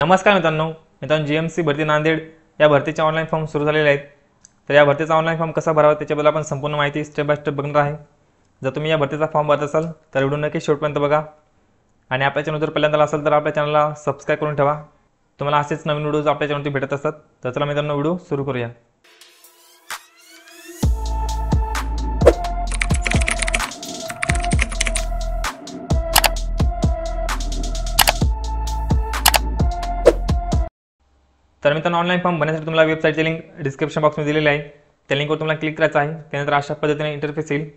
नमस्कार मित्रांनो जीएमसी भरती नांदेड या भरतीचे ऑनलाईन फॉर्म सुरू झालेले आहेत। तर या भरतीचा ऑनलाईन फॉर्म कसा भरावा त्याच्याबद्दल आपण संपूर्ण माहिती स्टेप बाय स्टेप बघणार आहे। जर तुम्ही या भरतीचा फॉर्म भरत असाल तर व्हिडिओ नक्की शेवटपर्यंत बघा आणि आपल्या चॅनल जर पहिल्यांदा असेल तर आपल्या चॅनलला सबस्क्राईब करून ठेवा। तुम्हाला असेच नवीन व्हिडिओज आपल्या चॅनलवरती भेटत असतात। तर चला मित्रांनो व्हिडिओ सुरू करूया। तर मित्रांनो ऑनलाईन फॉर्म भरण्यासाठी तुम्हाला वेबसाईटची लिंक डिस्क्रिप्शन बॉक्समध्ये दिलेली आहे। त्या लिंकवर तुम्हाला क्लिक करायचं आहे। त्यानंतर अशा पद्धतीने इंटरफेस येईल।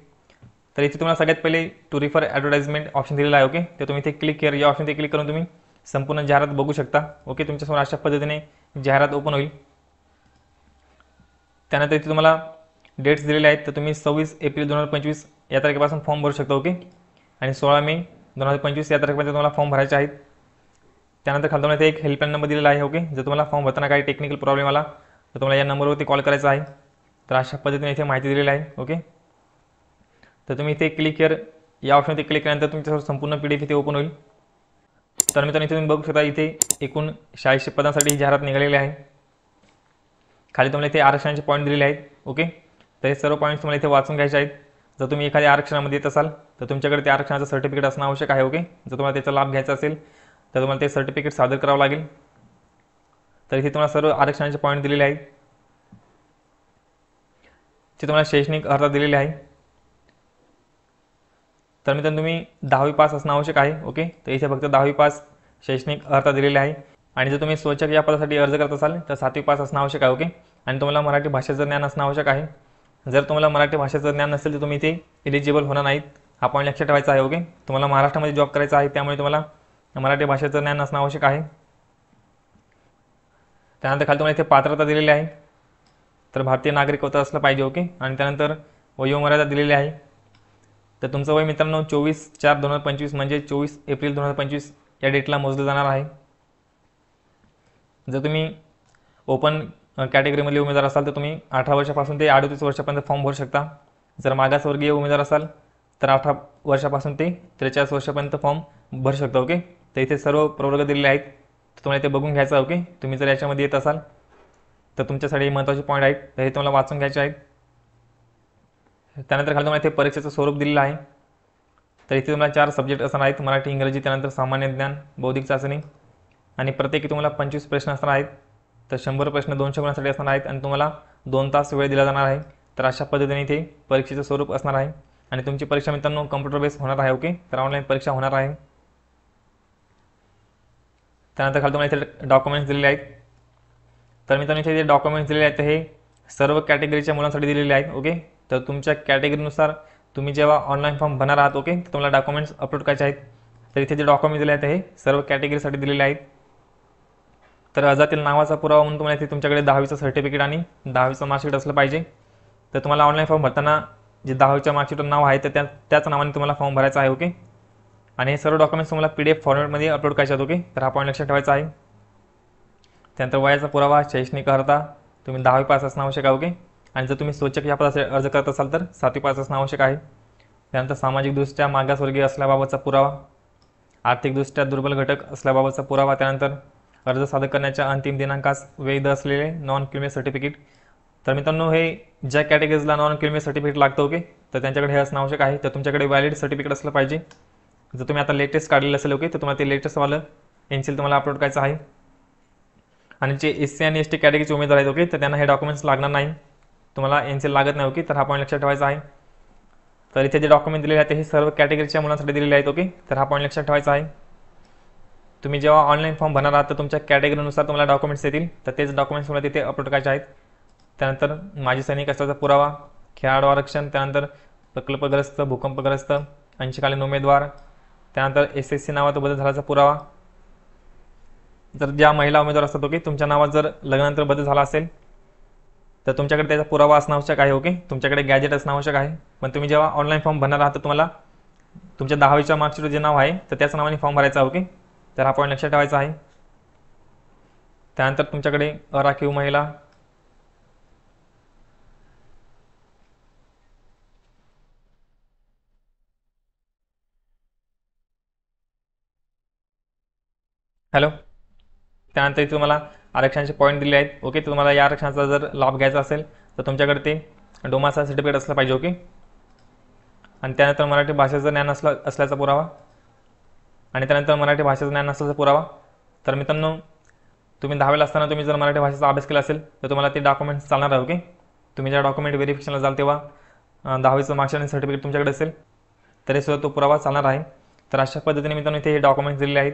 तर इथे तुम्हाला सगळ्यात पहिले टू रिफर ॲडव्हर्टाइजमेंट ऑप्शन दिलेला आहे। ओके, तर तुम्ही इथे क्लिक केअर या ऑप्शनवर क्लिक करून तुम्ही संपूर्ण जाहिरात बघू शकता। ओके, तुमच्यासमोर अशा पद्धतीने जाहिरात ओपन होईल। त्यानंतर इथे तुम्हाला डेट्स दिलेले आहेत। तर तुम्ही 26 एप्रिल 2025 या तारखेपासून फॉर्म भरू शकता। ओके, आणि 16 मे 2025 या तारखेपर्यंत तुम्हाला फॉर्म भरायचे आहेत। त्यानंतर खाली तुम्हाला इथे एक हेल्पलाईन नंबर दिलेला आहे। ओके, जर तुम्हाला फॉर्म भरताना काही टेक्निकल प्रॉब्लेम आला तर तुम्हाला या नंबरवरती कॉल करायचा आहे। तर अशा पद्धतीने इथे माहिती दिलेली आहे। ओके, तर तुम्ही इथे क्लिक केअर या ऑप्शनवरती क्लिक केल्यानंतर तुमच्यासमोर संपूर्ण PDF इथे ओपन होईल। तर मित्रांनो इथे तुम्ही बघू शकता इथे एकूण 46 पदांसाठी ही जाहिरात निघालेली आहे। खाली तुम्हाला इथे आरक्षणाचे पॉईंट दिलेले आहेत। ओके, तर हे सर्व पॉईंट्स तुम्हाला इथे वाचून घ्यायचे आहेत। जर तुम्ही एखाद्या आरक्षणामध्ये येत असाल तर तुमच्याकडे त्या आरक्षणाचं सर्टिफिकेट असणं आवश्यक आहे। ओके, जर तुम्हाला त्याचा लाभ घ्यायचा असेल तर तुम्हाला ते सर्टिफिकेट सादर करावं लागेल। तर इथे तुम्हाला सर्व आरक्षणाचे पॉईंट दिलेले आहेत। ते तुम्हाला शैक्षणिक अर्हता दिलेली आहे। तर मित्रांनो तुम्ही 10वी पास असणं आवश्यक आहे। ओके, तर इथे फक्त 10वी पास शैक्षणिक अर्हता दिलेली आहे। आणि जर तुम्ही स्वच्छक या पदासाठी अर्ज करत असाल तर 7वी पास असणं आवश्यक आहे। ओके, आणि तुम्हाला मराठी भाषेचं ज्ञान असणं आवश्यक आहे। जर तुम्हाला मराठी भाषेचं ज्ञान नसेल तर तुम्ही इथे एलिजिबल होणार नाहीत। हा पॉईंट लक्षात ठेवायचा आहे। ओके, तुम्हाला महाराष्ट्रामध्ये जॉब करायचा आहे त्यामुळे तुम्हाला मराठी भाषेचं ज्ञान असणं आवश्यक आहे। त्यानंतर खाली तुम्हाला इथे पात्रता दिलेली आहे। तर भारतीय नागरिक होत असलं पाहिजे। ओके, आणि त्यानंतर वयोमर्यादा दिलेली आहे। तर तुमचं वय मित्रांनो 24/4/2025 म्हणजे 24 एप्रिल 2025 या डेटला मोजलं जाणार आहे। जर तुम्ही ओपन कॅटेगरीमधले उमेदवार असाल तर तुम्ही 18 वर्षापासून ते 38 वर्षापर्यंत फॉर्म भरू शकता। जर मागासवर्गीय उमेदवार असाल तर 18 वर्षापासून ते 43 वर्षापर्यंत फॉर्म भरू शकता। ओके, तर इथे सर्व प्रवर्ग दिलेले आहेत। तर तुम्हाला इथे बघून घ्यायचं आहे। ओके, तुम्ही जर याच्यामध्ये येत असाल तर तुमच्यासाठी महत्त्वाचे पॉईंट आहेत, तर हे तुम्हाला वाचून घ्यायचे आहेत। त्यानंतर खाली तुम्हाला इथे परीक्षेचं स्वरूप दिलेलं आहे। तर इथे तुम्हाला 4 सब्जेक्ट असणार आहेत, मराठी, इंग्रजी, त्यानंतर सामान्य ज्ञान, बौद्धिक चाचणी, आणि प्रत्येकी तुम्हाला 25 प्रश्न असणार आहेत। तर 100 प्रश्न 200 गुणांसाठी असणार आहेत आणि तुम्हाला 2 तास वेळ दिला जाणार आहे। तर अशा पद्धतीने इथे परीक्षेचं स्वरूप असणार आहे आणि तुमची परीक्षा मित्रांनो कम्प्युटर बेस होणार आहे। ओके, तर ऑनलाईन परीक्षा होणार आहे। त्यानंतर खाली तुम्हाला इथे डॉक्युमेंट्स दिलेले आहेत। तर मित्रांनो इथे जे डॉक्युमेंट्स दिलेले आहेत हे सर्व कॅटेगरीच्या मुलांसाठी दिलेले आहेत। ओके, तर तुमच्या कॅटेगरीनुसार तुम्ही जेव्हा ऑनलाईन फॉर्म भरणार आहात ओके तर तुम्हाला डॉक्युमेंट्स अपलोड करायचे आहेत। तर इथे जे डॉक्युमेंट्स दिले आहेत हे सर्व कॅटेगरीसाठी दिलेले आहेत। तर अर्जातील नावाचा पुरावा म्हणून तुम्हाला इथे तुमच्याकडे 10वीचं सर्टिफिकेट आणि 10वीचं मार्कशीट असलं पाहिजे। तर तुम्हाला ऑनलाईन फॉर्म भरताना जे 10वीच्या मार्कशीटवर नाव आहे तर त्याच नावाने तुम्हाला फॉर्म भरायचा आहे। ओके, आणि हे सर्व डॉक्युमेंट्स तुम्हाला PDF फॉर्मॅटमध्ये अपलोड करायचे आहेत। ओके, तर हा पॉईंट लक्षात ठेवायचा आहे। त्यानंतर वयाचा पुरावा, शैक्षणिक अर्हता, तुम्ही 10वी पास असणं आवश्यक आहे। ओके, आणि जर तुम्ही स्वच्छक या पदासाठी अर्ज करत असाल तर 7वी पास असणं आवश्यक आहे। त्यानंतर सामाजिकदृष्ट्या मागासवर्गीय असल्याबाबतचा पुरावा, आर्थिकदृष्ट्या दुर्बल घटक असल्याबाबतचा पुरावा, त्यानंतर अर्ज सादर करण्याच्या अंतिम दिनांकास वैध असलेले नॉन क्रिमिनल सर्टिफिकेट। तर मित्रांनो हे ज्या कॅटेगरीजला नॉन क्रिमिनल सर्टिफिकेट लागतं ओके तर त्यांच्याकडे हे असणं आवश्यक आहे। तर तुमच्याकडे व्हॅलिड सर्टिफिकेट असलं पाहिजे। जर तुम्ही आता लेटेस्ट काढलेलं असेल ओके तर तुम्हाला ते लेटेस्टवालं एनसील तुम्हाला अपलोड करायचं आहे। आणि जे SC आणि ST कॅटेगरीचे उमेदवार आहेत ओके तर त्यांना हे डॉक्युमेंट्स लागणार नाही, तुम्हाला एनसील लागत नाही। ओके, तर हा पॉईंट लक्षात ठेवायचा आहे। तर इथे जे डॉक्युमेंट दिलेले आहेत हे सर्व कॅटेगरीच्या मुलांसाठी दिलेले आहेत। ओके, तर हा पॉईंट लक्षात ठेवायचा आहे। तुम्ही जेव्हा ऑनलाईन फॉर्म भरणार आहात तर तुमच्या कॅटेगरीनुसार तुम्हाला डॉक्युमेंट्स येतील, तर तेच डॉक्युमेंट्स तुम्हाला तिथे अपलोड करायचे आहेत। त्यानंतर माजी सैनिक असल्याचा पुरावा, खेळाडू आरक्षण, त्यानंतर प्रकल्पग्रस्त, भूकंपग्रस्त, अंशकालीन उमेदवार, त्यानंतर SSC नावात बदल झाल्याचा पुरावा। जर ज्या महिला उमेदवार असतात ओके तुमच्या नावात जर लग्नानंतर बदल झाला असेल तर तुमच्याकडे त्याचा पुरावा असणं आवश्यक आहे। ओके, तुमच्याकडे गॅजेट असणं आवश्यक आहे। पण तुम्ही जेव्हा ऑनलाईन फॉर्म भरणार आहात तर तुम्हाला तुमच्या 10वीच्या मार्कशीटवर जे नाव आहे तर त्याच नावाने फॉर्म भरायचा आहे। ओके, तर हा पॉईंट लक्षात ठेवायचा आहे। त्यानंतर तुमच्याकडे अराखीव महिला, हॅलो, त्यानंतर इथे तुम्हाला आरक्षणाचे पॉईंट दिले आहेत. ओके, तर तुम्हाला या आरक्षणाचा जर लाभ घ्यायचा असेल तर तुमच्याकडे ते डोमासाईल सर्टिफिकेट असलं पाहिजे. ओके, आणि त्यानंतर मराठी भाषेचं ज्ञान असल्याचा पुरावा, आणि त्यानंतर मराठी भाषेचं ज्ञान असल्याचा पुरावा. तर मित्रांनो, तुम्ही 10वीला असताना तुम्ही जर मराठी भाषेचा अभ्यास केला असेल तर तुम्हाला ते डॉक्युमेंट्स चालणार आहे. ओके, तुम्ही ज्या डॉक्युमेंट व्हेरिफिकेशनला जाल तेव्हा 10वीचं मार्कशीट आणि सर्टिफिकेट तुमच्याकडे असेल तरी सुद्धा तो पुरावा चालणार आहे. तर अशा पद्धतीने मित्रांनो इथे हे डॉक्युमेंट्स दिलेले आहेत.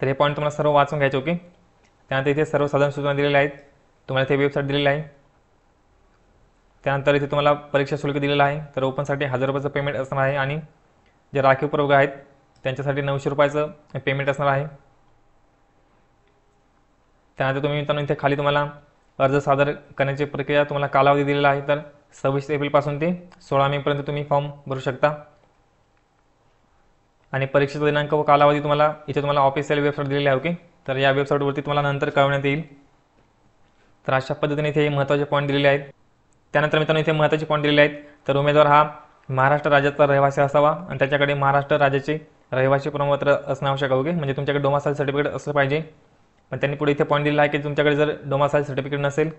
तर हे पॉईंट तुम्हाला सर्व वाचून घ्यायचे. ओके, त्यानंतर इथे सर्व साधारण सूचना दिलेल्या आहेत. तुम्हाला इथे वेबसाईट दिलेली आहे. त्यानंतर इथे तुम्हाला परीक्षा शुल्क दिलेलं आहे. तर ओपनसाठी 1000 रुपयाचं पेमेंट असणार आहे आणि जे राखीव प्रवर्ग आहेत त्यांच्यासाठी 900 रुपयाचं पेमेंट असणार आहे. त्यानंतर तुम्ही मित्रांनो इथे खाली तुम्हाला अर्ज सादर करण्याची प्रक्रिया तुम्हाला कालावधी दिलेला आहे. तर 26 एप्रिलपासून ते 16 मेपर्यंत तुम्ही फॉर्म भरू शकता आणि परीक्षेचा दिनांक व कालावधी तुम्हाला इथे तुम्हाला ऑफिशियल वेबसाईट दिलेली आहे. ओके, तर या वेबसाईटवरती तुम्हाला नंतर कळवण्यात येईल. तर अशा पद्धतीने इथे महत्त्वाचे पॉईंट दिलेले आहेत. त्यानंतर मित्रांनो इथे महत्त्वाचे पॉईंट दिलेले आहेत. तर उमेदवार हा महाराष्ट्र राज्याचा रहिवासी असावा आणि त्याच्याकडे महाराष्ट्र राज्याचे रहिवासी प्रमाणपत्र असणं आवश्यक आहे. ओके, म्हणजे तुमच्याकडे डोमासाईल सर्टिफिकेट असलं पाहिजे. पण त्यांनी पुढे इथे पॉईंट दिलेला आहे की तुमच्याकडे जर डोमासाईल सर्टिफिकेट नसेल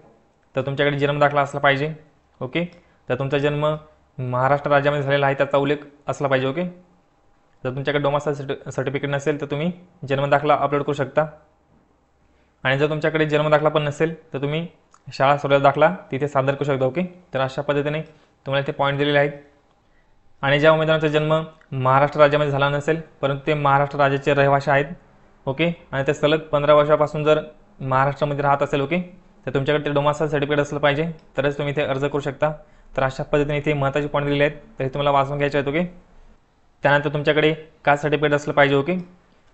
तर तुमच्याकडे जन्म दाखला असला पाहिजे. ओके, तर तुमचा जन्म महाराष्ट्र राज्यामध्ये झालेला आहे त्याचा उल्लेख असला पाहिजे. ओके, जर तुमच्याकडे डोमासाईल सर्टिफिकेट नसेल तर तुम्ही जन्मदाखला अपलोड करू शकता. आणि जर तुमच्याकडे जन्मदाखला पण नसेल तर तुम्ही शाळा सोडल्याचा दाखला तिथे सादर करू शकता. ओके, तर अशा पद्धतीने तुम्हाला इथे पॉईंट दिलेले आहेत. आणि ज्या उमेदवारांचा जन्म महाराष्ट्र राज्यामध्ये झाला नसेल परंतु ते महाराष्ट्र राज्याचे रहिवासी आहेत. ओके, आणि ते सलग 15 वर्षापासून जर महाराष्ट्रामध्ये राहत असेल ओके, तर तुमच्याकडे ते डोमासाईल सर्टिफिकेट असलं पाहिजे तरच तुम्ही इथे अर्ज करू शकता. तर अशा पद्धतीने इथे महत्त्वाचे पॉईंट दिलेले आहेत. तर हे तुम्हाला वाचून घ्यायचे आहेत. ओके, त्यानंतर तुमच्याकडे कास्ट सर्टिफिकेट असलं पाहिजे. ओके,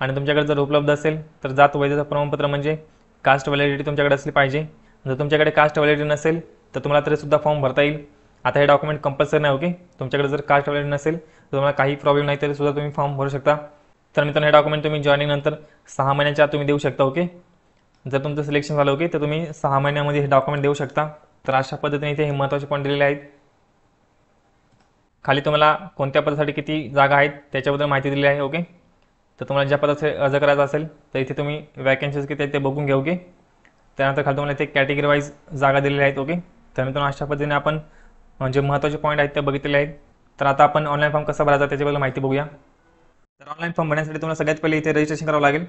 आणि तुमच्याकडे जर उपलब्ध असेल तर जात वैधता प्रमाणपत्र म्हणजे कास्ट व्हॅलिडिटी तुमच्याकडे असली पाहिजे. जर तुमच्याकडे कास्ट व्हॅलिडिटी नसेल तर तुम्हाला तरीसुद्धा फॉर्म भरता येईल. आता हे डॉक्युमेंट कंपल्सरी नाही. ओके, तुमच्याकडे जर कास्ट व्हॅलिडिटी नसेल तर तुम्हाला काही प्रॉब्लेम नाही तरीसुद्धा तुम्ही फॉर्म भरू शकता. तर मित्रांनो हे डॉक्युमेंट तुम्ही जॉईनिंग नंतर 6 महिन्याच्या आत तुम्ही देऊ शकता. ओके, जर तुमचं सिलेक्शन झालं ओके तर तुम्ही 6 महिन्यामध्ये हे डॉक्युमेंट देऊ शकता. तर अशा पद्धतीने इथे हे महत्त्वाचे पॉईंट दिलेले आहेत. खाली तुम्हाला कोणत्या पदासाठी किती जागा आहेत त्याच्याबद्दल माहिती दिली आहे. ओके, तर तुम्हाला ज्या पदाचे अर्ज करायचा असेल तर इथे तुम्ही वॅकन्सीज किती आहेत ते बघून घ्या. ओके, त्यानंतर खाली तुम्हाला इथे कॅटेगरी वाईज जागा दिलेल्या आहेत. ओके, तर मित्रांनो अशा पद्धतीने आपण जे महत्त्वाचे पॉईंट आहेत ते बघितलेले आहेत. तर आता आपण ऑनलाईन फॉर्म कसा भरायचा त्याच्याबद्दल माहिती बघूया. तर ऑनलाईन फॉर्म भरण्यासाठी तुम्हाला सगळ्यात पहिले इथे रजिस्ट्रेशन करावं लागेल.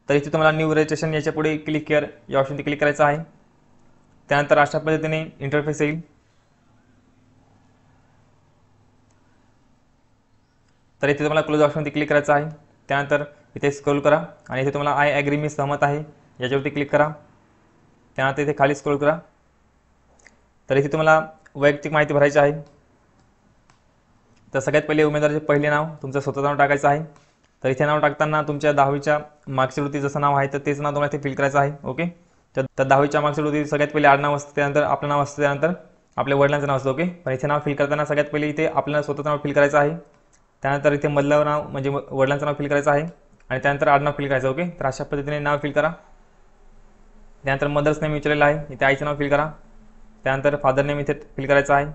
तर इथे तुम्हाला न्यू रजिस्ट्रेशन याच्या पुढे क्लिक केअर या ऑप्शनवरती क्लिक करायचं आहे. त्यानंतर अशा पद्धतीने इंटरफेस येईल. तर इथे तुम्हाला क्लोज ऑप्शनवरती क्लिक करायचं आहे. त्यानंतर इथे स्क्रोल करा आणि इथे तुम्हाला आय ॲग्री मी सहमत आहे याच्यावरती क्लिक करा. त्यानंतर इथे खाली स्क्रोल करा. तर इथे तुम्हाला वैयक्तिक माहिती भरायची आहे. तर सगळ्यात पहिले उमेदवाराचे पहिले नाव तुमचं स्वतःचं नाव टाकायचं आहे. तर इथे नाव टाकताना तुमच्या 10वीच्या मार्कशीटवरती जसं नाव आहे तर तेच नाव तुम्हाला इथे फिल करायचं आहे. ओके, तर 10वीच्या मार्कशीटवरती सगळ्यात पहिले आडनाव असतं, त्यानंतर आपलं नाव असतं, त्यानंतर आपल्या वडिलांचं नाव असतं. ओके, पण इथे नाव फिल करताना सगळ्यात पहिले इथे आपल्याला स्वतःचं नाव फिल करायचं आहे. त्यानंतर इथे मधलं नाव म्हणजे वडिलांचं नाव फिल करायचं आहे आणि त्यानंतर आडनाव फिल करायचं. ओके, तर अशा पद्धतीने नाव फिल करा. त्यानंतर मदर्स नेम विचारलेलं आहे, इथे आईचं नाव फिल करा. त्यानंतर फादर नेम इथे फिल करायचं आहे.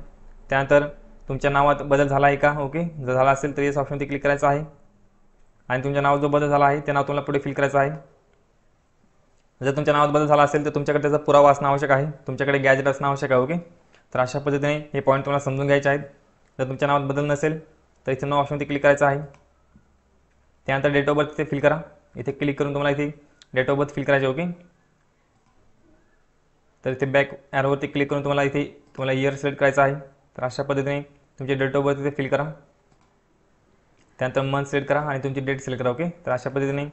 त्यानंतर तुमच्या नावात बदल झाला आहे का. ओके, जर झाला असेल तर येस ऑप्शनवरती क्लिक करायचं आहे आणि तुमच्या नावात जो बदल झाला आहे ते नाव तुम्हाला पुढे फिल करायचं आहे. जर तुमच्या नावात बदल झाला असेल तर तुमच्याकडे त्याचा पुरावा असणं आवश्यक आहे, तुमच्याकडे गॅजेट असणं आवश्यक आहे. ओके, तर अशा पद्धतीने हे पॉईंट तुम्हाला समजून घ्यायचे आहेत. जर तुमच्या नावात बदल नसेल तर इथे नो ऑप्शनवरती क्लिक करायचं आहे. त्यानंतर डेट ऑफ बर्थ इथे फिल करा. इथे क्लिक करून तुम्हाला इथे डेट ऑफ बर्थ फिल करायचे. ओके, तर इथे बॅक ॲरोवरती क्लिक करून तुम्हाला इयर सिलेक्ट करायचं आहे. तर अशा पद्धतीने तुमची डेट ऑफ बर्थ इथे फिल करा. त्यानंतर मंथ सिलेक्ट करा आणि तुमची डेट सिलेक्ट करा. ओके, तर अशा पद्धतीने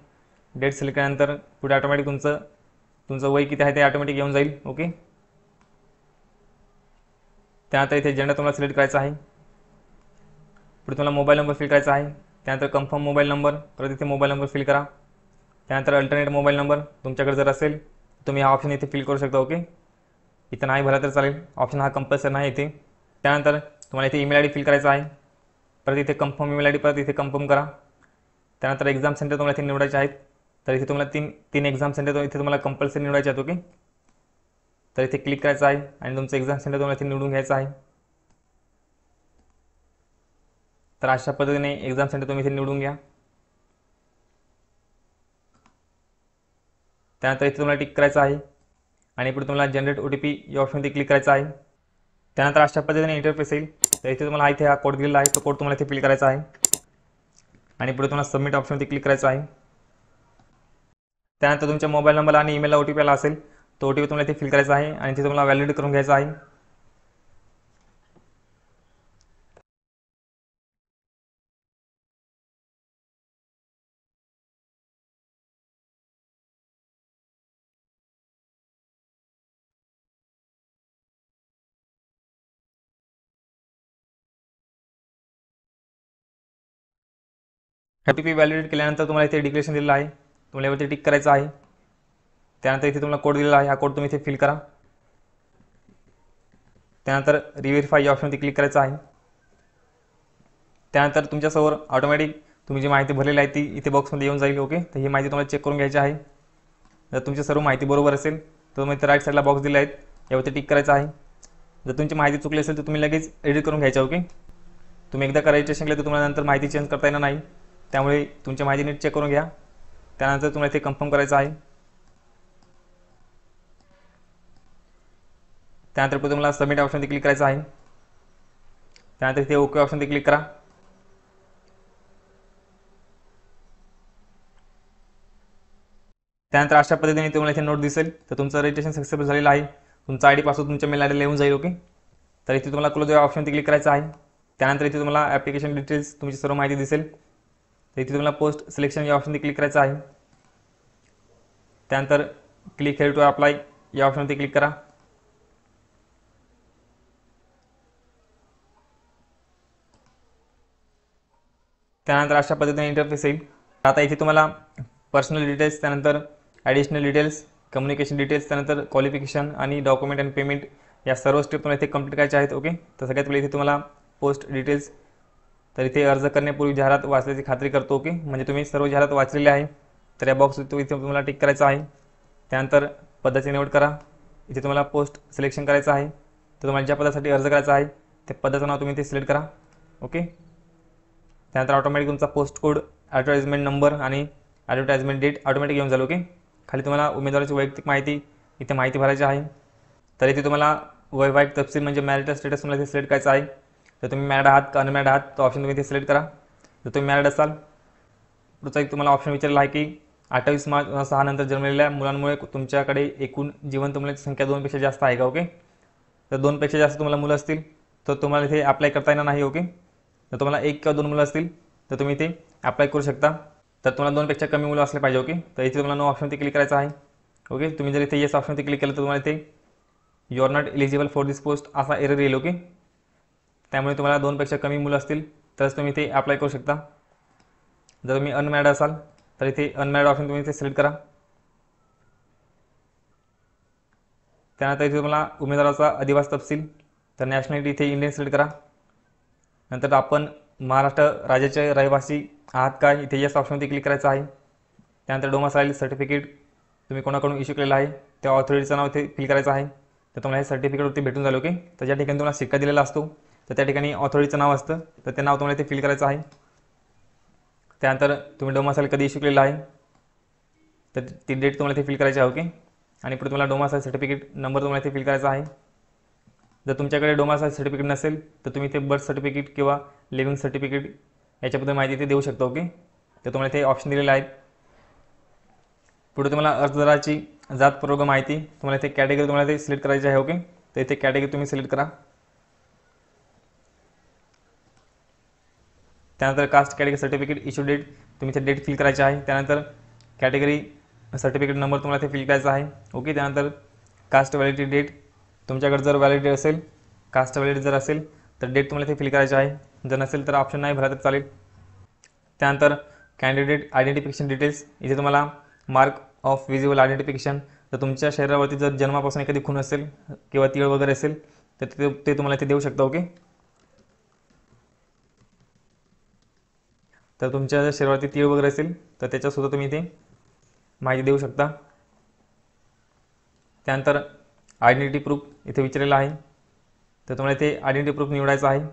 डेट सिलेक्ट केल्यानंतर पुढे ऑटोमॅटिक तुमचं वय किती आहे ते ऑटोमॅटिक येऊन जाईल. ओके, त्यानंतर इथे जेंडर तुम्हाला सिलेक्ट करायचा आहे. पुढे तुम्हाला मोबाईल नंबर फिल करायचा आहे. त्यानंतर कन्फर्म मोबाईल नंबर, परत इथे मोबाईल नंबर फिल करा. त्यानंतर अल्टरनेट मोबाईल नंबर तुमच्याकडे जर असेल तुम्ही हा ऑप्शन इथे फिल करू शकता. ओके, इथं नाही भरला तर चालेल, ऑप्शन हा कंपल्सरी नाही इथे. त्यानंतर तुम्हाला इथे ईमेल आय डी फिल करायचा आहे. परत इथे कन्फर्म ईमेल आय डी परत इथे कन्फर्म करा. त्यानंतर एक्झाम सेंटर तुम्हाला इथे निवडायचे आहेत. तर इथे तुम्हाला तीन एक्झाम सेंटर इथे तुम्हाला कंपल्सरी निवडायचे आहेत. ओके, तर इथे क्लिक करायचं आहे आणि तुमचं एक्झाम सेंटर तुम्हाला इथे निवडून घ्यायचं आहे. तर अशा पद्धतीने एक्झाम सेंटर तुम्ही इथे निवडून घ्या. त्यानंतर इथे तुम्हाला टिक करायचं आहे आणि पुढे तुम्हाला जनरेट OTP या ऑप्शनवरती क्लिक करायचं आहे. त्यानंतर अशा पद्धतीने इंटरफेस येईल. तर इथे तुम्हाला इथे हा कोड दिलेला आहे, तो कोड तुम्हाला इथे फिल करायचा आहे आणि पुढे तुम्हाला सबमिट ऑप्शनवरती क्लिक करायचं आहे. त्यानंतर तुमच्या मोबाईल नंबर आणि ईमेलला OTP आला असेल, तो OTP तुम्हाला इथे फिल करायचा आहे आणि इथे तुम्हाला व्हॅलिडेट करून घ्यायचा आहे. OTP व्हॅलिडेट केल्यानंतर तुम्हाला इथे डिक्लेरेशन दिलेलं आहे, तुम्हाला यावरती टिक करायचं आहे. त्यानंतर इथे तुम्हाला कोड दिलेला आहे, हा कोड तुम्ही इथे फिल करा. त्यानंतर रिव्हेरीफाय या ऑप्शनवरती क्लिक करायचं आहे. त्यानंतर तुमच्यासमोर ऑटोमॅटिक तुम्ही जी माहिती भरलेली आहे ती इथे बॉक्समध्ये येऊन जाईल. ओके, तर ही माहिती तुम्हाला चेक करून घ्यायची आहे. जर तुमची सर्व माहिती बरोबर असेल तर तुम्ही इथे राईट साईडला बॉक्स दिले आहेत, यावरती टिक करायचं आहे. जर तुमची माहिती चुकली असेल तर तुम्ही लगेच एडिट करून घ्यायचं. ओके, तुम्ही एकदा रजिस्ट्रेशन केलं तर तुम्हाला नंतर माहिती चेंज करता येणार नाही, त्यामुळे तुमची माहिती नीट चेक करून घ्या. त्यानंतर तुम्हाला इथे कन्फर्म करायचं आहे. त्यानंतर पुढे तुम्हाला सबमिट ऑप्शनवरती क्लिक करायचं आहे. त्यानंतर इथे ओके ऑप्शनवरती क्लिक करा. त्यानंतर अशा पद्धतीने तुम्हाला इथे नोट दिसेल, तर तुमचं रजिस्ट्रेशन सक्सेसफुल झालेलं आहे. तुमचा ID पासवर्ड तुमच्या मेल आयडीला येऊन जाईल. ओके, तर इथे तुम्हाला क्लोज या ऑप्शनवरती क्लिक करायचं आहे. त्यानंतर इथे तुम्हाला ॲप्लिकेशन डिटेल्स तुमची सर्व माहिती दिसेल, तर इथे तुम्हाला पोस्ट सिलेक्शन या ऑप्शनवरती क्लिक करायचं आहे. त्यानंतर क्लिक हेअर टू अप्लाय या ऑप्शनवरती क्लिक करा. त्यानंतर अशा पद्धतीने इंटरफेस येईल. आता इथे तुम्हाला पर्सनल डिटेल्स, त्यानंतर ॲडिशनल डिटेल्स, कम्युनिकेशन डिटेल्स, त्यानंतर क्वालिफिकेशन आणि डॉक्युमेंट अँड पेमेंट या सर्व स्टेप तुम्हाला इथे कंप्लीट करायचे आहेत. ओके, तर सगळ्यात पहिले इथे तुम्हाला पोस्ट डिटेल्स, तर इथे अर्ज करण्यापूर्वी जाहिरात वाचल्याची खात्री करतो. ओके, म्हणजे तुम्ही सर्व जाहिरात वाचलेली आहे, तर या बॉक्स इथे तुम्हाला टिक करायचं आहे. त्यानंतर पदाची निवड करा. इथे तुम्हाला पोस्ट सिलेक्शन करायचं आहे, तर तुम्हाला ज्या पदासाठी अर्ज करायचा आहे त्या पदाचं नाव तुम्ही इथे सिलेक्ट करा. ओके, त्यानंतर ऑटोमॅटिक तुमचा पोस्ट कोड, ॲडव्हर्टाइजमेंट नंबर आणि ॲडव्हर्टाइजमेंट डेट ऑटोमॅटिक येऊन जाईल. ओके, खाली तुम्हाला उमेदवाराची वैयक्तिक माहिती इथे माहिती भरायची आहे. तर इथे तुम्हाला वैवाहिक तपशील म्हणजे मॅरिटल स्टेटस तुम्हाला इथे सिलेक्ट करायचं आहे. तर तुम्ही मॅरिड आहात का अनमॅरिड आहात तो ऑप्शन तुम्ही इथे सिलेक्ट करा. जर तुम्ही मॅरिड असाल, पुढचा एक तुम्हाला ऑप्शन विचारला आहे की 28 मार्च 2006 नंतर जन्मलेल्या मुलांमुळे तुमच्याकडे एकूण जिवंत मुलांची संख्या 2पेक्षा जास्त आहे का. ओके, तर 2पेक्षा जास्त तुम्हाला मुलं असतील तर तुम्हाला इथे अप्लाय करता येणार नाही. ओके, जर तुम्हाला 1 किंवा 2 मुलं असतील तर तुम्ही इथे अप्लाय करू शकता. तर तुम्हाला 2पेक्षा कमी मुलं असले पाहिजे. ओके, तर इथे तुम्हाला नो ऑप्शनवरती क्लिक करायचं आहे. ओके, तुम्ही जर इथे येस ऑप्शनवरती क्लिक केलं तर तुम्हाला इथे you are not eligible for this post असा एरर येईल. ओके, त्यामुळे तुम्हाला 2पेक्षा कमी मुलं असतील तरच तुम्ही इथे अप्लाय करू शकता. जर तुम्ही अनमॅरिड असाल तर इथे अनमॅरिड ऑप्शन तुम्ही इथे सिलेक्ट करा. त्यानंतर इथे तुम्हाला उमेदवाराचा अधिवास तपशील, तर नॅशनॅलिटी इथे इंडियन सिलेक्ट करा. नंतर आपण महाराष्ट्र राज्याचे रहिवासी आहात का, इथे येस ऑप्शनवरती क्लिक करायचं आहे. त्यानंतर डोमासाईल सर्टिफिकेट तुम्ही कोणाकडून इश्यू केलेलं आहे त्या ऑथॉरिटीचं नाव इथे फिल करायचं आहे. तर तुम्हाला हे सर्टिफिकेटवरती भेटून झालं. ओके, तर ज्या ठिकाणी तुम्हाला शिक्का दिलेला असतो तर त्या ठिकाणी ऑथॉरिटीचं नाव असतं, तर ते नाव तुम्हाला इथे फिल करायचं आहे. त्यानंतर तुम्ही डोमासाईल कधी इश्यू केलेला आहे तर ती डेट तुम्हाला इथे फिल करायची आहे. ओके, आणि पुढे तुम्हाला डोमासाईल सर्टिफिकेट नंबर तुम्हाला इथे फिल करायचा आहे. जर तुमच्याकडे डोमासाईल सर्टिफिकेट नसेल तर तुम्ही इथे बर्थ सर्टिफिकेट किंवा लिव्हिंग सर्टिफिकेट याच्याबद्दल माहिती इथे देऊ शकता. ओके, तर तुम्हाला इथे ऑप्शन दिलेले आहेत. पुढे तुम्हाला अर्जदाराची जात प्रवर्ग माहिती, तुम्हाला इथे कॅटेगरी तुम्हाला इथे सिलेक्ट करायची आहे. ओके, तर इथे कॅटेगरी तुम्ही सिलेक्ट करा. त्यानंतर caste category certificate issue date तुम्ही इथे डेट फिल करायची आहे. त्यानंतर कॅटेगरी सर्टिफिकेट नंबर तुम्हाला इथे फिल करायचा आहे. ओके, त्यानंतर कास्ट व्हॅलिडिटी डेट, तुमच्याकडे जर व्हॅलिडिटी असेल, कास्ट व्हॅलिडिटी जर असेल तर डेट तुम्हाला इथे फिल करायची आहे. जर नसेल तर ऑप्शन नाही भरा तर चालेल. त्यानंतर कॅन्डिडेट आयडेंटिफिकेशन डिटेल्स, इथे तुम्हाला मार्क ऑफ विजिबल आयडेंटिफिकेशन, तर तुमच्या शरीरावरती जर जन्मापासून एखादी खून असेल किंवा तीळ वगैरे असेल तर ते तुम्हाला इथे देऊ शकता. ओके, तर तुमच्या जर शरीरावरती तीळ वगैरे असेल तर त्याच्यासुद्धा तुम्ही इथे माहिती देऊ शकता. त्यानंतर आयडेंटिटी प्रूफ इथे विचारलेलं आहे, तर तुम्हाला इथे आयडेंटिटी प्रूफ निवडायचं आहे.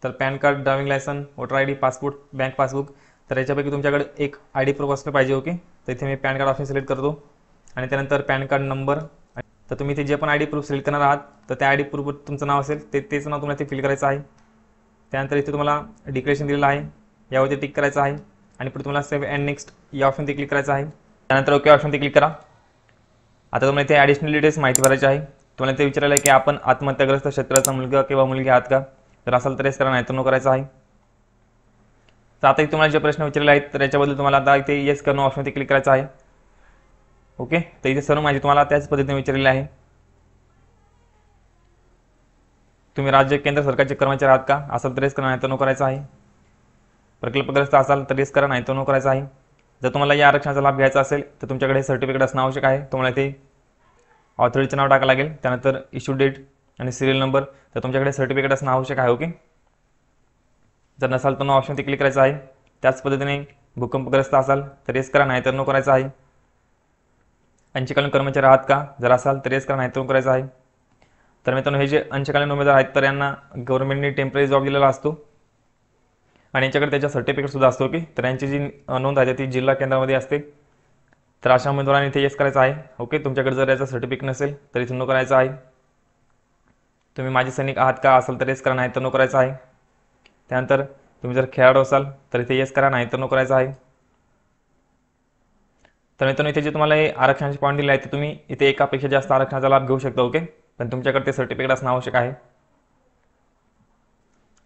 तर PAN card, driving licence, voter ID, passport, bank passbook, तर याच्यापैकी तुमच्याकडे एक ID प्रूफ असलं पाहिजे. ओके, तर इथे मी पॅन कार्ड ऑप्शन सिलेक्ट करतो. आणि त्यानंतर पॅन कार्ड नंबर. तर तुम्ही ते जे पण आय डी प्रूफ सिलेक्ट करणार आहात तर त्या आय डी प्रूफवर तुमचं नाव असेल तेच नाव तुम्हाला ते फिल करायचं आहे. त्यानंतर इथे तुम्हाला डिक्लेरेशन दिलेलं आहे, यावरती टिक करायचं आहे आणि पुढे तुम्हाला सेव्ह अँड नेक्स्ट या ऑप्शनवरती क्लिक करायचं आहे. त्यानंतर ओके ऑप्शनवरती क्लिक करा. आता तुम्हाला इथे ॲडिशनल डिटेल्स माहिती भरायची आहे. तुम्हाला ते विचारलं आहे की आपण आत्महत्याग्रस्त शेतकऱ्याचा मुलगा किंवा मुलगी आहात का, तर असाल तर येस करा, नाही तर नो करायचं आहे. तर आता इथे तुम्हाला जे प्रश्न विचारले आहेत तर याच्याबद्दल तुम्हाला आता इथे येस करणं ऑप्शनवरती क्लिक करायचं आहे. ओके, तर इथे सर्व माहिती तुम्हाला त्याच पद्धतीने विचारलेली आहे. तुम्ही राज्य केंद्र सरकारचे कर्मचारी आहात का, असाल तर येस करा, नाही तर नो करायचं आहे. प्रकल्पग्रस्त असाल तर येस करा, नाही तर नो करायचं आहे. जर तुम्हाला या आरक्षणाचा लाभ घ्यायचा असेल तर तुमच्याकडे हे सर्टिफिकेट असणं आवश्यक आहे. तुम्हाला ते ऑथॉरिटीचं नाव टाकावं लागेल, त्यानंतर इश्यू डेट आणि सिरियल नंबर. तर तुमच्याकडे सर्टिफिकेट असणं आवश्यक आहे. ओके, जर नसाल तर नो ऑप्शनवरती क्लिक करायचं आहे. त्याच पद्धतीने भूकंपग्रस्त असाल तर येस करा, नाही तर नो करायचं आहे. अंशकालीन कर्मचारी आहात का, जर असाल तर येस करा, नाही तर नो करायचं आहे. तर मित्रांनो, हे जे अंशकालीन उमेदवार आहेत तर यांना गव्हर्नमेंटने टेम्पररी जॉब दिलेला असतो आणि यांच्याकडे त्याचा सर्टिफिकेटसुद्धा असतो. की तर यांची जी नोंद आहे ती जिल्हा केंद्रामध्ये असते. तर अशा उमेदवारांनी इथे येस करायचं आहे. ओके, तुमच्याकडे जर याचं सर्टिफिकेट नसेल तर इथे नो करायचं आहे. तुम्ही माजी सैनिक आहात का, असाल तर येस करा, नाही तर नो करायचं आहे. त्यानंतर तुम्ही जर खेळाडू असाल तर इथे येस करा, नाही तर नो करायचं आहे. तर मित्रांनो, इथे जे तुम्हाला हे आरक्षणाचे पॉईंट दिले आहेत ते तुम्ही इथे एकापेक्षा जास्त आरक्षणाचा लाभ घेऊ शकता. ओके, पण तुमच्याकडे ते सर्टिफिकेट असणं आवश्यक आहे.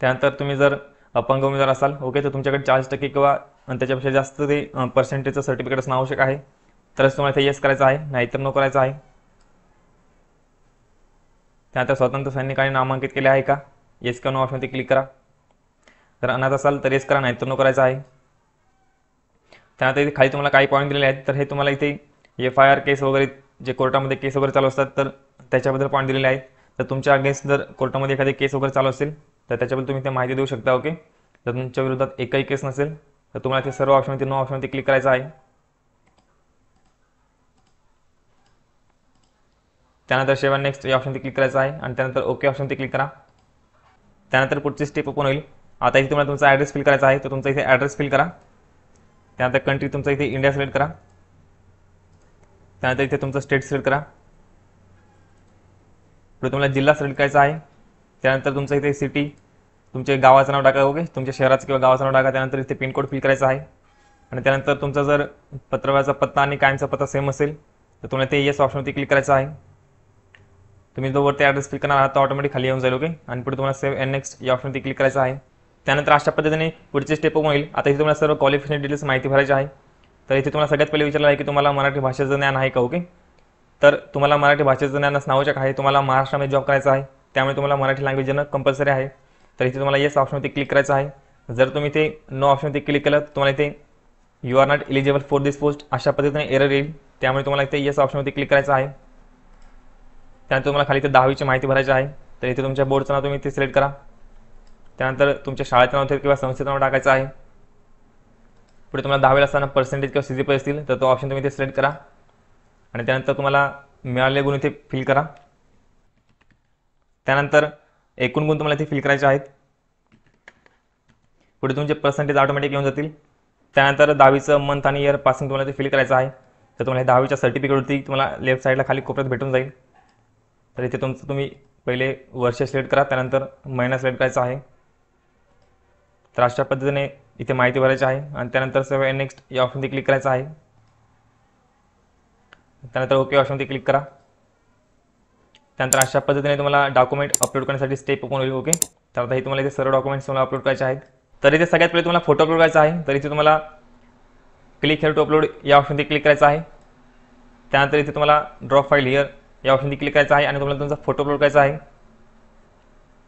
त्यानंतर तुम्ही जर अपंग उमेदवार असाल, ओके, तर तुमच्याकडे 40% किंवा त्याच्यापेक्षा जास्त ते पर्सेंटेजचं सर्टिफिकेट असणं आवश्यक आहे. तरच तुम्हाला इथे येस करायचं आहे, नाहीतर नो करायचं आहे. त्यानंतर स्वतंत्र सैनिकांनी नामांकित केले आहे का, येस किंवा नो ऑप्शनवरती क्लिक करा. जर अनाथ असाल तर येस करा, नाहीतर नो करायचं आहे. त्यानंतर इथे खाली तुम्हाला काही पॉईंट दिलेले आहेत. तर हे तुम्हाला इथे FIR केस वगैरे, जे कोर्टामध्ये केस वगैरे चालू असतात तर त्याच्याबद्दल पॉईंट दिलेले आहेत. तर तुमच्या अगेन्स्ट जर कोर्टामध्ये एखादी केस वगैरे चालू असेल तर त्याच्याबद्दल तुम्ही ते माहिती देऊ शकता. ओके, जर तुमच्या विरोधात एकही केस नसेल तर तुम्हाला ते सर्व ऑप्शनवरती नो ऑप्शनवरती क्लिक करायचं आहे. त्यानंतर शेवट नेक्स्ट या ऑप्शनवरती क्लिक करायचं आहे आणि त्यानंतर ओके ऑप्शनवरती क्लिक करा. त्यानंतर पुढची स्टेप ओपन होईल. आता इथे तुम्हाला तुमचा ॲड्रेस फिल करायचा आहे, तर तुमचा इथे ॲड्रेस फिल करा. त्यानंतर कंट्री तुमचा इथे इंडिया सिलेक्ट करा. त्यानंतर इथे तुमचं स्टेट सिलेक्ट करा. पुढे तुम्हाला जिल्हा सिलेक्ट करायचा आहे. त्यानंतर तुमचं इथे सिटी, तुमच्या गावाचं नाव टाका. ओके, तुमच्या शहराचं किंवा गावाचं नाव टाका. त्यानंतर इथे पिनकोड फिल करायचा आहे आणि त्यानंतर तुमचा जर पत्रव्यवहाराचा पत्ता आणि कायमचा पत्ता सेम असेल तर तुम्हाला ते येस ऑप्शनवरती क्लिक करायचं आहे. तुम्ही जो वरती ॲड्रेस फिल करणार आहात तो ऑटोमॅटिक खाली येऊन जाईल. ओके, आणि पुढे तुम्हाला सेव्ह अँड नेक्स्ट या ऑप्शनवरती क्लिक करायचं आहे. त्यानंतर अशा पद्धतीने पुढची स्टेप होईल. आता इथे तुम्हाला सर्व क्वालिफिकेशन डिटेल्स माहिती भरायची आहे. तर इथे तुम्हाला सगळ्यात पहिले विचारलं आहे की तुम्हाला मराठी भाषेचं ज्ञान आहे का. ओके, तर तुम्हाला मराठी भाषेचं ज्ञान असणं आवश्यक आहे. तुम्हाला महाराष्ट्रामध्ये जॉब करायचा आहे, त्यामुळे तुम्हाला मराठी लँग्वेज येणं कंपल्सरी आहे. तर इथे तुम्हाला येस ऑप्शनवरती क्लिक करायचं आहे. जर तुम्ही ते नो ऑप्शनवरती क्लिक केलं तर तुम्हाला इथे you are not eligible for this post अशा पद्धतीने एरर येईल. त्यामुळे तुम्हाला इथे येस ऑप्शनवरती क्लिक करायचं आहे. त्यानंतर तुम्हाला खाली इथे 10वीची माहिती भरायची आहे. तर इथे तुमच्या बोर्डचं नाव तुम्ही इथे सिलेक्ट करा. त्यानंतर तुमच्या शाळेचं नाव किंवा संस्थेचं नाव टाकायचं आहे. पुढे तुम्हाला 10वीला असताना पर्सेंटेज किंवा CGPA असतील तर तो ऑप्शन तुम्ही इथे सिलेक्ट करा आणि त्यानंतर तुम्हाला मिळालेले गुण इथे फिल करा. त्यानंतर एकूण गुण तुम्हाला इथे फिल करायचे आहेत. पुढे तुमचे पर्सेंटेज ऑटोमॅटिक येऊन जातील. त्यानंतर 10वीचं मंथ आणि इयर पासिंग तुम्हाला इथे फिल करायचं आहे. तर तुम्हाला 10वीच्या सर्टिफिकेटवरती तुम्हाला लेफ्ट साईडला खाली कोपऱ्यात भेटून जाईल. तर इथे तुमचं तुम्ही पहिले वर्ष सिलेक्ट करा, त्यानंतर महिना सिलेक्ट करायचा आहे. तर अशा पद्धतीने इथे माहिती भरायची आहे आणि त्यानंतर सेव्ह अँड नेक्स्ट या ऑप्शनवरती क्लिक करायचं आहे. त्यानंतर ओके ऑप्शनवरती क्लिक करा. त्यानंतर अशा पद्धतीने तुम्हाला डॉक्युमेंट अपलोड करण्यासाठी स्टेप ओपन होईल. ओके, तर आता हे तुम्हाला इथे सर्व डॉक्युमेंट्स तुम्हाला अपलोड करायचे आहेत. तर इथे सगळ्यात पहिले तुम्हाला फोटो अपलोड करायचा आहे. तर इथे तुम्हाला क्लिक हिअर टू अपलोड या ऑप्शनवरती क्लिक करायचं आहे. त्यानंतर इथे तुम्हाला ड्रॉप फाईल हिअर या ऑप्शनवरती क्लिक करायचं आहे आणि तुम्हाला तुमचा फोटो अपलोड करायचा आहे.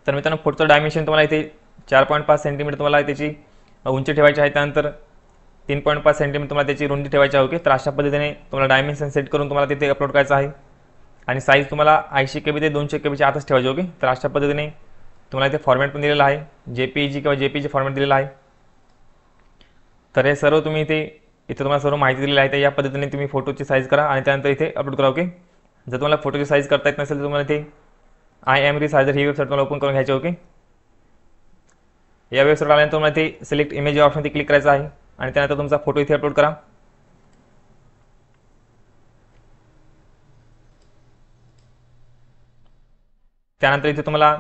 तर मित्रांनो, फोटोचं डायमेन्शन तुम्हाला इथे 4.5 सेंटीमीटर तुम्हाला त्याची उंची ठेवायची आहे. त्यानंतर 3.5 सेंटीमीटर तुम्हाला त्याची रुंदी ठेवायची आहे. ओके, तर अशा पद्धतीने तुम्हाला डायमेन्शन सेट करून तुम्हाला तिथे अपलोड करायचं आहे आणि साईज तुम्हाला 80 KB ते 200 KBच्या आतच ठेवायची. ओके, तर अशा पद्धतीने तुम्हाला इथे फॉर्मॅट पण दिलेला आहे, JPEG किंवा JPG फॉर्मॅट दिलेला आहे. तर हे सर्व तुम्ही इथे तुम्हाला सर्व माहिती दिलेली आहे. तर या पद्धतीने तुम्ही फोटोची साईज करा आणि त्यानंतर इथे अपलोड करा. ओके, जर तुम्हाला फोटोची साईज करता येत नसेल तर तुम्हाला इथे IMResizer ही वेबसाईट तुम्हाला ओपन करून घ्यायची. ओके, या वेबसाईट आल्यानंतर तुम्हाला ते सिलेक्ट इमेज या ऑप्शनवरती क्लिक करायचं आहे आणि त्यानंतर तुमचा फोटो इथे अपलोड करा. त्यानंतर इथे तुम्हाला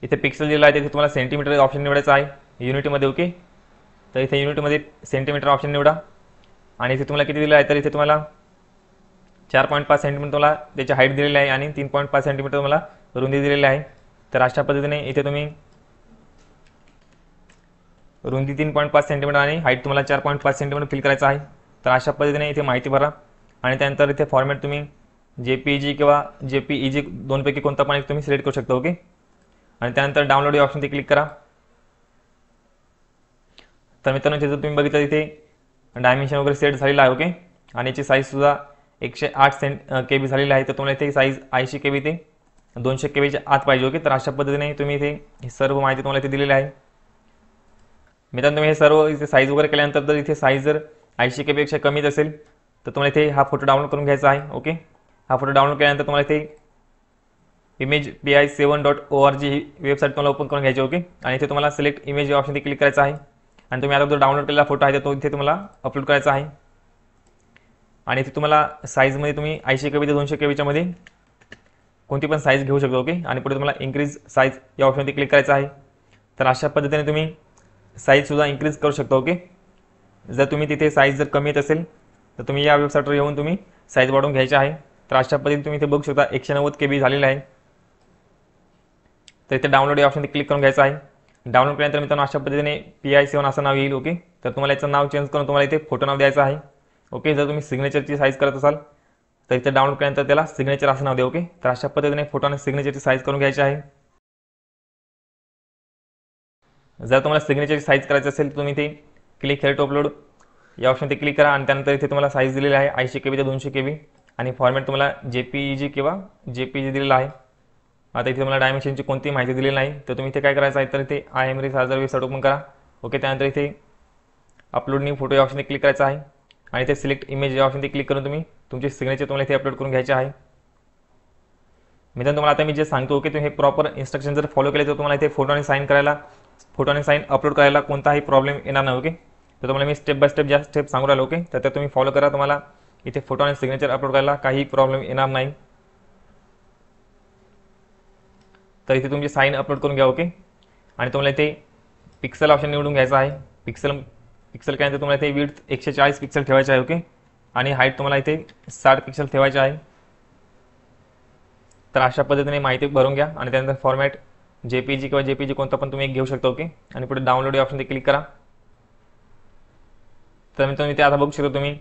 इथे पिक्सल दिलेला आहे, तिथे तुम्हाला सेंटीमीटर ऑप्शन निवडायचा आहे युनिटमध्ये. ओके, तर इथे युनिटमध्ये सेंटीमीटर ऑप्शन निवडा आणि इथे तुम्हाला किती दिलं आहे, तर इथे तुम्हाला 4.5 सेंटीमीटर तुम्हाला त्याची हाईट दिलेली आहे आणि 3.5 सेंटीमीटर तुम्हाला रुंदी दिलेली आहे. तर अशा पद्धतीने इथे तुम्ही रुंदी 3.5 सेंटीमीटर आणि हाईट तुम्हाला 4.5 सेंटीमीटर फिल करायचं आहे. तर अशा पद्धतीने इथे माहिती भरा आणि त्यानंतर इथे फॉर्मॅट तुम्ही JPG किंवा JPEG दोनपैकी कोणता पण एक तुम्ही सिलेक्ट करू शकता. ओके, आणि त्यानंतर डाउनलोड या ऑप्शनवर क्लिक करा. तर मित्रांनो तिथं तुम्ही बघितलं इथे डायमेन्शन वगैरे सेट झालेला आहे. ओके, आणि याची साईजसुद्धा 108 KB झालेली आहे. तर तुम्हाला इथे साईज 80 KB ते 200 KBच्या आत पाहिजे. ओके, तर अशा पद्धतीने तुम्ही इथे ही सर्व माहिती तुम्हाला इथे दिलेली आहे. मित्रांनो तुम्ही हे सर्व इथे साईज वगैरे केल्यानंतर जर इथे साईज जर 80 KB पेक्षा कमीच असेल तर तुम्हाला इथे हा फोटो डाउनलोड करून घ्यायचा आहे. ओके, हा फोटो डाउनलोड केल्यानंतर तुम्हाला इथे image.pi7.org ही वेबसाईट तुम्हाला ओपन करून घ्यायची. ओके, आणि इथे तुम्हाला सिलेक्ट इमेज या ऑप्शनवर क्लिक करायचं आहे आणि तुम्ही आता जो डाउनलोड केलेला फोटो आहे तो इथे तुम्हाला अपलोड करायचा आहे. आणि इथे तुम्हाला साईजमध्ये तुम्ही 80 KB ते 200 KBच्या मध्ये कोणती पण साईज घेऊ शकता. ओके, आणि पुढे तुम्हाला इन्क्रीज साईज या ऑप्शनवरती क्लिक करायचं आहे. तर अशा पद्धतीने तुम्ही साईजसुद्धा इन्क्रीज करू शकता. ओके, जर तुम्ही तिथे साईज जर कमी येत असेल तर तुम्ही या वेबसाईटवर येऊन तुम्ही साईज वाढवून घ्यायची आहे. तर अशा पद्धतीने तुम्ही इथे बघू शकता 190 KB झालेलं आहे. तर इथे डाउनलोड या ऑप्शनवरती क्लिक करून घ्यायचं आहे. डाउनलोड केल्यानंतर मित्रांनो अशा पद्धतीने PI7 असं नाव येईल. ओके, तर तुम्हाला याचं नाव चेंज करून तुम्हाला इथे फोटो नाव द्यायचं आहे. ओके, जर तुम्ही सिग्नेचरची साईज करत असाल तर इथे डाउनलोड केल्यानंतर त्याला सिग्नेचर असं नाव द्या. ओके, तर अशा पद्धतीने फोटो आणि सिग्नेचरची साईज करून घ्यायची आहे. जर तुम्हाला सिग्नेचरची साईज करायची असेल तर तुम्ही इथे क्लिक हेअर टू अपलोड या ऑप्शनवरती क्लिक करा आणि त्यानंतर इथे तुम्हाला साईज दिलेली आहे 80 KB ते 200 KB आणि फॉर्मॅट तुम्हाला JPEG किंवा JPG दिलेला आहे. आता इथे तुम्हाला डायमेन्शनची कोणतीही माहिती दिलेली नाही. तर तुम्ही इथे काय करायचं आहे, तर इथे IMRIS वेबसाईट ओपन करा. ओके, त्यानंतर इथे अपलोड न्यू फोटो या ऑप्शनवरती क्लिक करायचं आहे आणि इथे सिलेक्ट इमेज या ऑप्शनवरती क्लिक करून तुम्ही तुमचे सिग्नेचर तुम्हाला इथे अपलोड करून घ्यायचे आहे. मित्रांनो तुम्हाला आता मी जे सांगतो की तुम्ही हे प्रॉपर इन्स्ट्रक्शन जर फॉलो केले तर तुम्हाला इथे फोटो आणि साईन अपलोड करायला कोणताही प्रॉब्लेम येणार नाही. ओके, तर तुम्हाला मी स्टेप बाय स्टेप ज्या स्टेप सांगू राहिलो. ओके, तर तुम्ही फॉलो करा. तुम्हाला इथे फोटो आणि सिग्नेचर अपलोड करायला काही प्रॉब्लेम येणार नाही. तर इथे तुमची साईन अपलोड करून घ्या. ओके, आणि तुम्हाला इथे पिक्सल ऑप्शन निवडून घ्यायचा आहे. पिक्सल केल्यानंतर तुम्हाला इथे विड्थ 140 पिक्सल ठेवायचे आहे. ओके, आणि हाईट तुम्हाला इथे 60 पिक्सल ठेवायचे आहे. तर अशा पद्धतीने माहिती भरून घ्या आणि त्यानंतर फॉर्मॅट JPG किंवा JPG कोणता पण तुम्ही एक घेऊ शकता. ओके, आणि पुढे डाउनलोड या ऑप्शनवरती क्लिक करा. तर मित्रांनो इथे आता बघू शकता तुम्ही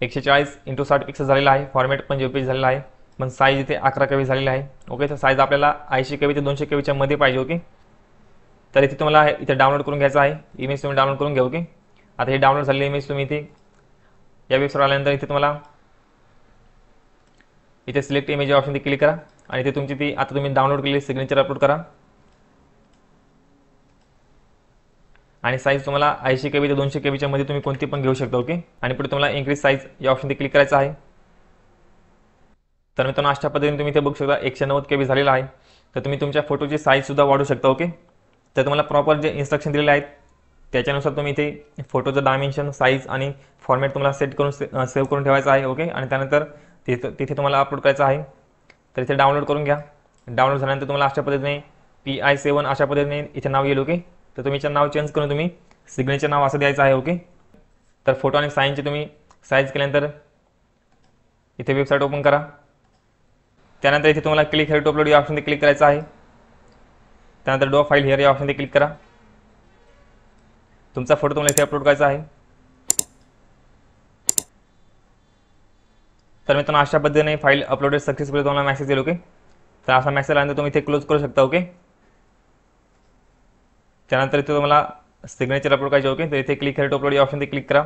140x60 पिक्सल झालेला आहे. फॉर्मॅट पण JPG झालेला आहे, पण साईज इथे 11 KB झालेला आहे. ओके, तर साईज आपल्याला 80 KB ते 200 KBच्या मध्ये पाहिजे. ओके, तर इथे तुम्हाला इथे डाउनलोड करून घ्यायचं आहे. इमेज तुम्ही डाउनलोड करून घ्या. ओके, आता हे डाउनलोड झालेली इमेज तुम्ही इथे या वेबसाईटवर आल्यानंतर इथे तुम्हाला इथे सिलेक्ट इमेज या ऑप्शनवरती क्लिक करा आणि इथे तुमची ती आता तुम्ही डाउनलोड केलेली सिग्नेचर अपलोड करा आणि साईज तुम्हाला 80 KB ते 200 KBच्या मध्ये तुम्ही कोणती पण घेऊ शकता. ओके, आणि पुढे तुम्हाला इन्क्रीज साईज या ऑप्शनवरती क्लिक करायचं आहे. तर मित्रांनो अशा पद्धतीने तुम्ही इथे बघू शकता 190 KB झालेला आहे. तर तुम्ही तुमच्या फोटोची साईजसुद्धा वाढवू शकता. ओके, तर तुम्हाला प्रॉपर जे इन्स्ट्रक्शन दिलेले आहेत त्याच्यानुसार तुम्ही इथे फोटोचं डायमेन्शन साईज आणि फॉर्मॅट तुम्हाला सेट करून सेव्ह करून ठेवायचं आहे. ओके, आणि त्यानंतर तिथे तुम्हाला अपलोड करायचं आहे. तर इथे डाउनलोड करून घ्या. डाउनलोड झाल्यानंतर तुम्हाला अशा पद्धतीने PI7 अशा पद्धतीने इथे नाव येईल. ओके, तर तुम्ही नाव चेंज करून तुम्ही सिग्नेचर नाव असं द्यायचं आहे. ओके, तर फोटो आणि साईनची तुम्ही साईज केल्यानंतर इथे वेबसाईट ओपन करा. त्यानंतर इथे तुम्हाला क्लिक हेअर टू अपलोड या ऑप्शनवरती क्लिक करायचं आहे. त्यानंतर ड्रॉ फाईल हिअर या ऑप्शनवरती क्लिक करा. तुमचा फोटो तुम्हाला इथे अपलोड करायचा आहे. तर मित्रांनो अशा पद्धतीने फाईल अपलोडेड सक्सेसफुली तुम्हाला मेसेज येईल. ओके, तर असा मेसेज आल्यानंतर तुम्ही इथे क्लोज करू शकता. ओके, त्यानंतर इथे तुम्हाला सिग्नेचर अपलोड करायचे. ओके, तर इथे क्लिक हेअर टू अपलोड या ऑप्शनवरती क्लिक करा.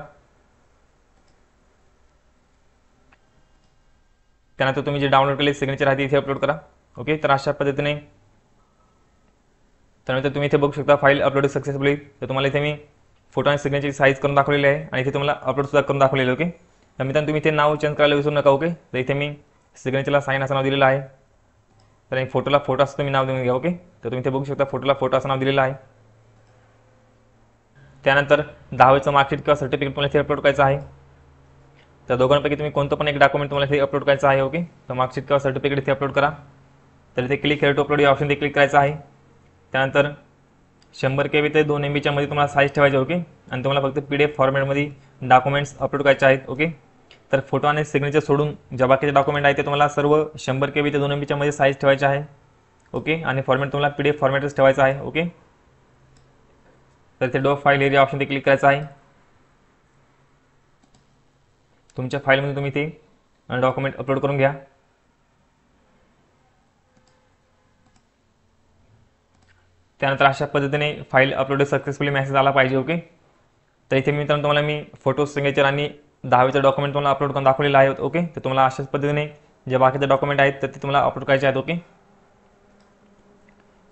त्यानंतर तुम्ही जे डाउनलोड केलेले सिग्नेचर आहे ते इथे अपलोड करा. ओके, तर अशा पद्धतीने त्यानंतर तुम्ही इथे बघू शकता फाईल अपलोड सक्सेसफुली. तर तुम्हाला इथे मी फोटो आणि सिग्नेचरची साईज करून दाखवलेली आहे आणि इथे तुम्हाला अपलोडसुद्धा करून दाखवलेलं. ओके, तर मित्रांनो तुम्ही इथे नाव चेंज करायला विसरू नका. ओके, तर इथे मी सिग्नेचरला साईन असं नाव दिलेलं आहे. तर फोटोला फोटो असं तुम्ही नाव देऊन घ्या. ओके, तर तुम्ही इथे बघू शकता फोटोला फोटो असं नाव दिलेलं आहे. त्यानंतर 10वीचं मार्कशीट किंवा सर्टिफिकेट तुम्हाला इथे अपलोड करायचं आहे. तर दोघांपैकी तुम्ही कोणतं पण एक डॉक्युमेंट तुम्हाला इथे अपलोड करायचं आहे. ओके, तर मार्कशीट किंवा सर्टिफिकेट इथे अपलोड करा. तर इथे क्लिक हेअर टू अपलोड या ऑप्शन क्लिक करायचं आहे. त्यानंतर 100 KB ते 2 MB मध्ये तुम्हाला साईज ठेवायची. ओके. आणि तुम्हाला फक्त PDF फॉर्मॅटमध्ये डॉक्युमेंट्स अपलोड करायचे आहेत. ओके. तर फोटो आणि सिग्नेचर सोडून ज्या बाकीचे डॉक्युमेंट आहे ते तुम्हाला सर्व 100 KB ते 2 MB मध्ये साईज ठेवायचे आहे. ओके. आणि फॉर्मॅट तुम्हाला PDF फॉर्मॅटच ठेवायचा आहे. ओके. तर इथे doc file area option click करायचं आहे. तुमच्या फाईलमध्ये तुम्ही ते डॉक्युमेंट अपलोड करून घ्या. त्यानंतर अशा पद्धतीने फाईल अपलोड सक्सेसफुली मेसेज आला पाहिजे. ओके. तर इथे मित्रांनो तुम्हाला मी फोटो सिग्नेचर आणि 10वीचं डॉक्युमेंट तुम्हाला अपलोड करून दाखवलेलं आहे. ओके. तर तुम्हाला अशाच पद्धतीने जे बाकीचे डॉक्युमेंट आहेत तर ते तुम्हाला अपलोड करायचे आहेत. ओके.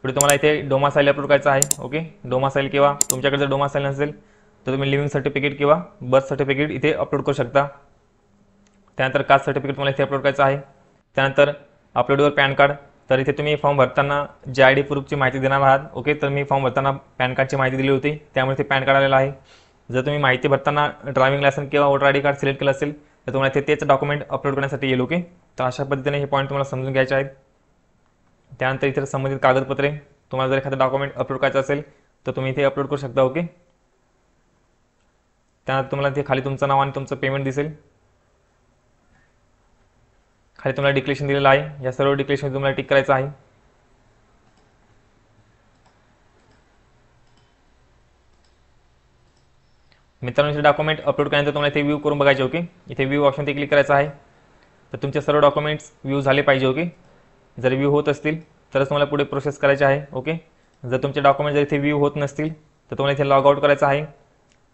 पुढे तुम्हाला इथे डोमासाईल अपलोड करायचा आहे. ओके. डोमासाईल किंवा तुमच्याकडे जर डोमासाईल नसेल तर तुम्ही लिव्हिंग सर्टिफिकेट किंवा बर्थ सर्टिफिकेट इथे अपलोड करू शकता. त्यानंतर कास्ट सर्टिफिकेट तुम्हाला इथे अपलोड करायचं आहे. त्यानंतर अपलोडवर पॅन कार्ड. तर इथे तुम्ही फॉर्म भरताना जे ID प्रूफची माहिती देणार आहात. ओके. तर मी फॉर्म भरताना पॅन कार्डची माहिती दिली होती त्यामुळे ते पॅन कार्ड आलेलं आहे. जर तुम्ही माहिती भरताना ड्रायव्हिंग लायसन्स किंवा वोटर ID कार्ड सिलेक्ट केलं असेल तर तुम्हाला इथे तेच डॉक्युमेंट अपलोड करण्यासाठी येईल. ओके. तर अशा पद्धतीने हे पॉईंट तुम्हाला समजून घ्यायचे आहेत. त्यानंतर इथे संबंधित कागदपत्रे तुम्हाला जर एखादं डॉक्युमेंट अपलोड करायचं असेल तर तुम्ही इथे अपलोड करू शकता. ओके. त्यानंतर तुम्हाला इथे खाली तुमचं नाव आणि तुमचं पेमेंट दिसेल. खाली तुम्हाला डिक्लेरेशन दिलेलं आहे. या सर्व डिक्लेरेशन तुम्हाला टिक करायचं आहे. मित्रांनो डॉक्युमेंट अपलोड केल्यानंतर तुम्हाला इथे व्ह्यू करून बघायचे. ओके. इथे व्ह्यू ऑप्शन क्लिक करायचं आहे. तर तुमचे सर्व डॉक्युमेंट्स व्ह्यू झाले पाहिजे. ओके. जर व्ह्यू होत असतील तरच तुम्हाला पुढे प्रोसेस करायची आहे. ओके. जर तुमचे डॉक्युमेंट जर इथे व्ह्यू होत नसतील तर तुम्हाला इथे लॉग आउट करायचं आहे.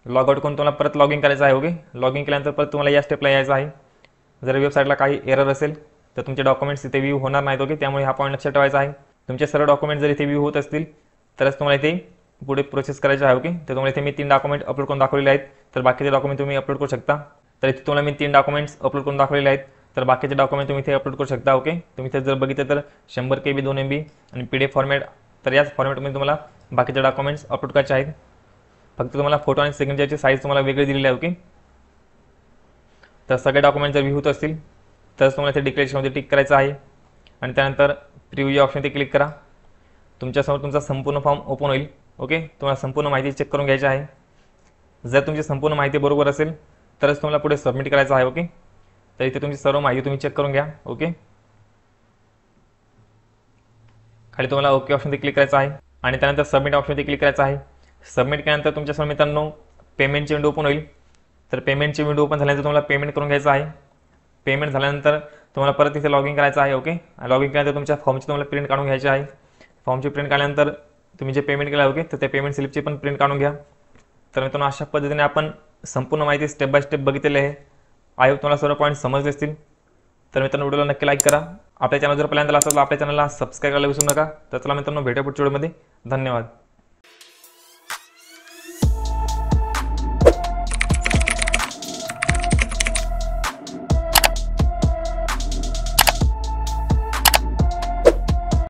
लॉग आउट करून तुम्हाला परत लॉग इन करायचं आहे. ओके. लॉग इन केल्यानंतर परत तुम्हाला या स्टेपला यायचं आहे. जर वेबसाईटला काही एरर असेल तर तुमचे डॉक्युमेंट्स इथे व्ह्यू होणार नाहीत. ओके. त्यामुळे हा पॉईंट लक्षात ठेवायचा आहे. तुमचे सर्व डॉक्युमेंट जर इथे व्ह्यू होत असतील तरच तुम्हाला इथे पुढे प्रोसेस करायची आहे. ओके. तर तुम्हाला इथे मी 3 डॉक्युमेंट अपलोड करून दाखवलेले आहेत. तर बाकीचे डॉक्युमेंट तुम्ही अपलोड करू शकता. तर इथे तुम्हाला मी 3 डॉक्युमेंट्स अपलोड करून दाखवलेले आहेत. तर बाकीचे डॉक्युमेंट तुम्ही इथे अपलोड करू शकता. ओके. तुम्ही इथे जर बघितलं तर 100 KB 2 MB आणि PDF फॉर्मॅट. तर याच फॉर्मॅटमध्ये तुम्हाला बाकीचे डॉक्युमेंट्स अपलोड करायचे आहेत. फक्त तुम्हाला फोटो आणि सिग्नेचरची साईज तुम्हाला वेगळी दिलेली आहे. ओके. तर सगळे डॉक्युमेंट जर व्ह्यू होत असतील तरच तुम्हाला इथे डिक्लेरेशनमध्ये टिक करायचं आहे. आणि त्यानंतर प्रिव्ह्यू या ऑप्शन क्लिक करा. तुमच्यासमोर तुमचा संपूर्ण फॉर्म ओपन होईल. ओके. तुम्हाला संपूर्ण माहिती चेक करून घ्यायची आहे. जर तुमची संपूर्ण माहिती बरोबर असेल तरच तुम्हाला पुढे सबमिट करायचं आहे. ओके. तर इथे तुमची सर्व माहिती तुम्ही चेक करून घ्या. ओके. खाली तुम्हाला ओके ऑप्शन क्लिक करायचं आहे आणि त्यानंतर सबमिट ऑप्शन क्लिक करायचं आहे. सबमिट केल्यानंतर तुमच्यासमोर मित्रांनो पेमेंटची विंडो ओपन होईल. तर पेमेंटची विंडो ओपन झाल्यानंतर तुम्हाला पेमेंट करून घ्यायचं आहे. पेमेंट झाल्यानंतर तुम्हाला परत इथे लॉग इन करायचं आहे. ओके. लॉग इन केल्यानंतर तुमच्या फॉर्मची तुम्हाला प्रिंट काढून घ्यायची आहे. फॉर्मची प्रिंट काढल्यानंतर तुम्ही जे पेमेंट केलं. ओके. तर त्या पेमेंट स्लिपची पण प्रिंट काढून घ्या. तर मित्रांनो अशा पद्धतीने आपण संपूर्ण माहिती स्टेप बाय स्टेप बघितलेली आहे. आय होप तुम्हाला सर्व पॉईंट समजले असतील. तर मित्रांनो व्हिडिओला नक्की लाईक करा. आपल्या चॅनल जर पहिल्यांदा असेल तर आपल्या चॅनलला सबस्क्राईब करायला विसरू नका. तर चला मित्रांनो भेटूया पुढच्या व्हिडिओमध्ये. धन्यवाद.